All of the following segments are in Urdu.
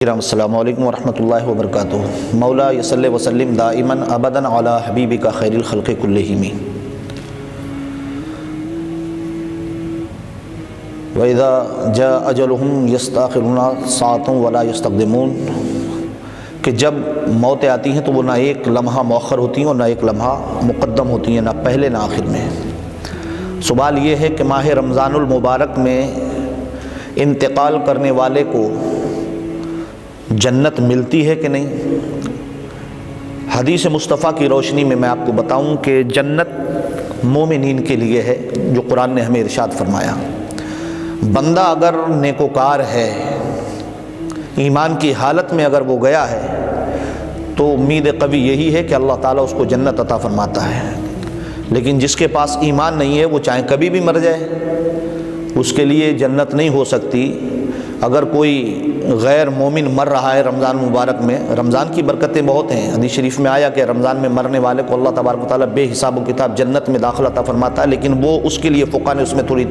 السلام علیکم ورحمۃ اللہ وبرکاتہ۔ مولا یصلی وسلم دائما ابدا علی حبیبک خیر الخلق کلہم۔ وَإِذَا جَاءَ أَجَلُهُمْ يَسْتَأْخِرُونَ سَاعَةً وَلَا يَسْتَقْدِمُونَ کہ جب موتیں آتی ہیں تو وہ نہ ایک لمحہ مؤخر ہوتی ہیں اور نہ ایک لمحہ مقدم ہوتی ہیں، نہ پہلے نہ آخر میں۔ سوال یہ ہے کہ ماہ رمضان المبارک میں انتقال کرنے والے کو جنت ملتی ہے کہ نہیں؟ حدیث مصطفیٰ کی روشنی میں آپ کو بتاؤں کہ جنت مومنین کے لیے ہے، جو قرآن نے ہمیں ارشاد فرمایا۔ بندہ اگر نیکوکار ہے، ایمان کی حالت میں اگر وہ گیا ہے تو امید قوی یہی ہے کہ اللہ تعالیٰ اس کو جنت عطا فرماتا ہے۔ لیکن جس کے پاس ایمان نہیں ہے وہ چاہے کبھی بھی مر جائے، اس کے لیے جنت نہیں ہو سکتی۔ اگر کوئی غیر مومن مر رہا ہے رمضان مبارک میں، رمضان کی برکتیں بہت ہیں، حدیث شریف میں آیا کہ رمضان میں مرنے والے کو اللہ تبارک و تعالیٰ بے حساب و کتاب جنت میں داخلہ عطا فرماتا ہے، لیکن وہ اس کے لیے فقہ نے اس میں تھوڑی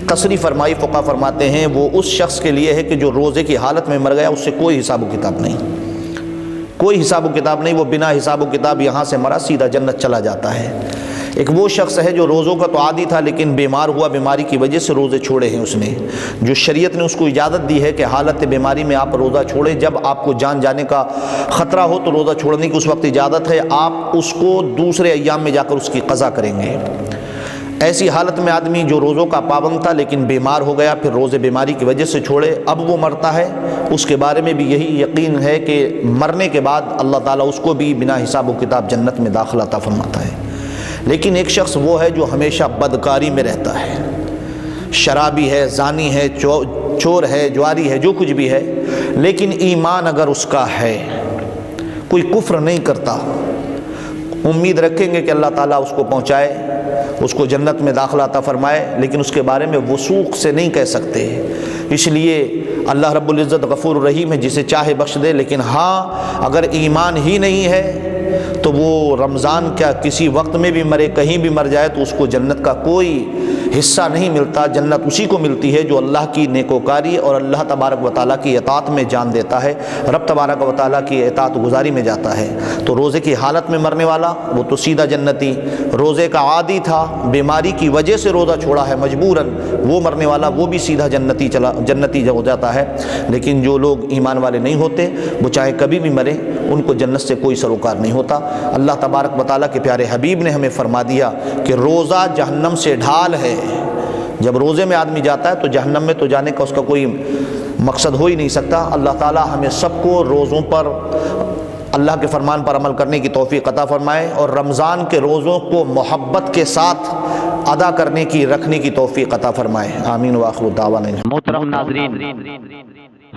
تصریح فرمائی۔ فقہ فرماتے ہیں وہ اس شخص کے لیے ہے کہ جو روزے کی حالت میں مر گیا، اس سے کوئی حساب و کتاب نہیں، کوئی حساب و کتاب نہیں، وہ بنا حساب و کتاب یہاں سے مرا سیدھا جنت چلا جاتا ہے۔ ایک وہ شخص ہے جو روزوں کا تو عادی تھا لیکن بیمار ہوا، بیماری کی وجہ سے روزے چھوڑے ہیں اس نے، جو شریعت نے اس کو اجازت دی ہے کہ حالت بیماری میں آپ روزہ چھوڑیں، جب آپ کو جان جانے کا خطرہ ہو تو روزہ چھوڑنے کی اس وقت اجازت ہے، آپ اس کو دوسرے ایام میں جا کر اس کی قضا کریں گے۔ ایسی حالت میں آدمی جو روزوں کا پابند تھا لیکن بیمار ہو گیا، پھر روزے بیماری کی وجہ سے چھوڑے، اب وہ مرتا ہے، اس کے بارے میں بھی یہی یقین ہے کہ مرنے کے بعد اللہ تعالیٰ اس کو بھی بنا حساب و کتاب جنت میں داخلہ عطا فرماتا ہے۔ لیکن ایک شخص وہ ہے جو ہمیشہ بدکاری میں رہتا ہے، شرابی ہے، زانی ہے، چور ہے، جواری ہے، جو کچھ بھی ہے، لیکن ایمان اگر اس کا ہے، کوئی کفر نہیں کرتا، امید رکھیں گے کہ اللہ تعالیٰ اس کو پہنچائے، اس کو جنت میں داخلہ عطا فرمائے، لیکن اس کے بارے میں وثوق سے نہیں کہہ سکتے۔ اس لیے اللہ رب العزت غفور الرحیم ہے، جسے چاہے بخش دے، لیکن ہاں اگر ایمان ہی نہیں ہے تو وہ رمضان کیا کسی وقت میں بھی مرے، کہیں بھی مر جائے تو اس کو جنت کا کوئی حصہ نہیں ملتا۔ جنت اسی کو ملتی ہے جو اللہ کی نیکوکاری اور اللہ تبارک و تعالیٰ کی اطاعت میں جان دیتا ہے، رب تبارک و تعالیٰ کی اطاعت گزاری میں جاتا ہے۔ تو روزے کی حالت میں مرنے والا وہ تو سیدھا جنتی، روزے کا عادی تھا، بیماری کی وجہ سے روزہ چھوڑا ہے مجبوراً، وہ مرنے والا وہ بھی سیدھا جنتی ہو جاتا ہے۔ لیکن جو لوگ ایمان والے نہیں ہوتے وہ چاہے کبھی بھی مرے، ان کو جنت سے کوئی سروکار نہیں ہوتا۔ اللہ تبارک و تعالیٰ کے پیارے حبیب نے ہمیں فرما دیا کہ روزہ جہنم سے ڈھال ہے۔ جب روزے میں آدمی جاتا ہے تو جہنم میں تو جانے کا اس کا کوئی مقصد ہو ہی نہیں سکتا۔ اللہ تعالیٰ ہمیں سب کو روزوں پر اللہ کے فرمان پر عمل کرنے کی توفیق عطا فرمائے اور رمضان کے روزوں کو محبت کے ساتھ ادا کرنے کی، رکھنے کی توفیق عطا فرمائے۔ آمین وآخر دعوانا۔ محترم ناظرین،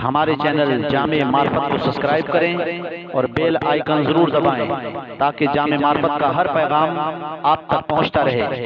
ہمارے چینل جامع معرفت کو سبسکرائب کریں اور بیل آئیکن ضرور دبائیں تاکہ جامع معرفت کا ہر پیغام آپ تک پہنچتا رہے۔